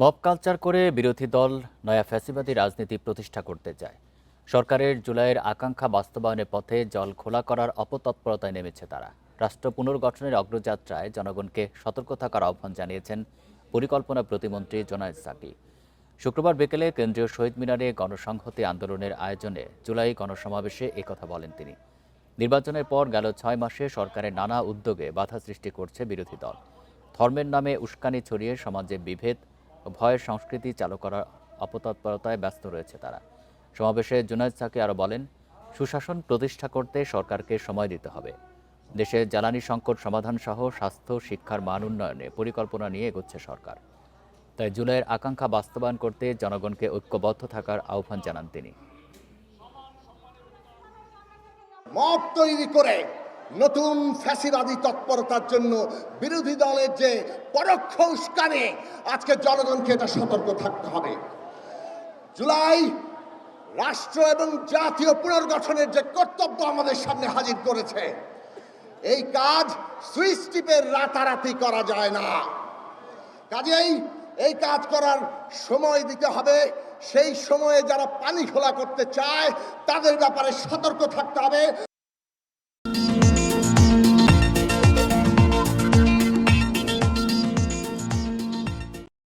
Mob culture করে বিরোধী দল নয়া ফ্যাসিবাদী রাজনীতি প্রতিষ্ঠা করতে চায়। সরকারের জুলাইয়ের আকাঙ্ক্ষা বাস্তবায়নের পথে জল খোলা করার অপতৎপরতায় নেমেছে তারা। রাষ্ট্র পুনর্গঠনের অগ্রযাত্রায় জনগণকে সতর্ক থাকার আহ্বান জানিয়েছেন পরিকল্পনা প্রতিমন্ত্রী জোনায়েদ সাকি। শুক্রবার বিকেলে কেন্দ্রীয় শহীদ মিনারে গণসংহতি আন্দোলনের আয়োজনে জুলাই গণসমাবেশে একথা বলেন তিনি। নির্বাচনের পর গেল ৬ মাসে সরকারের নানা উদ্যোগে বাধা সৃষ্টি করছে বিরোধী দল। ধর্মের নামে উস্কানি ছড়িয়ে সমাজে বিভেদ ও ভয়ের সংস্কৃতি চালু করার অপতৎপরতায় ব্যস্ত রয়েছে তারা। সমাবেশে জুনায়েদ সাকি আরও বলেন, সুশাসন প্রতিষ্ঠা করতে সরকারকে সময় দিতে হবে। দেশে জ্বালানি সংকট সমাধান সহ স্বাস্থ্য শিক্ষার মান উন্নয়নে পরিকল্পনা নিয়ে এগোচ্ছে সরকার। তাই জুলাইয়ের আকাঙ্ক্ষা বাস্তবায়ন করতে জনগণকে ঐক্যবদ্ধ থাকার আহ্বান জানান তিনি। মব তৈরি করে নতুন ফ্যাসিবাদী তৎপরতার জন্য বিরোধী দলের যে পরোক্ষ উস্কানি, আজকে জনগণকে এটা সতর্ক থাকতে হবে। জুলাই রাষ্ট্র এবং জাতীয় পুনর্গঠনের যে কর্তব্য আমাদের সামনে হাজির করেছে, এই কাজ সুইচ টিপের রাতারাতি করা যায় না। কাজেই এই কাজ করার সময় দিতে হবে। সেই সময়ে যারা পানি খোলা করতে চায় তাদের ব্যাপারে সতর্ক থাকতে হবে।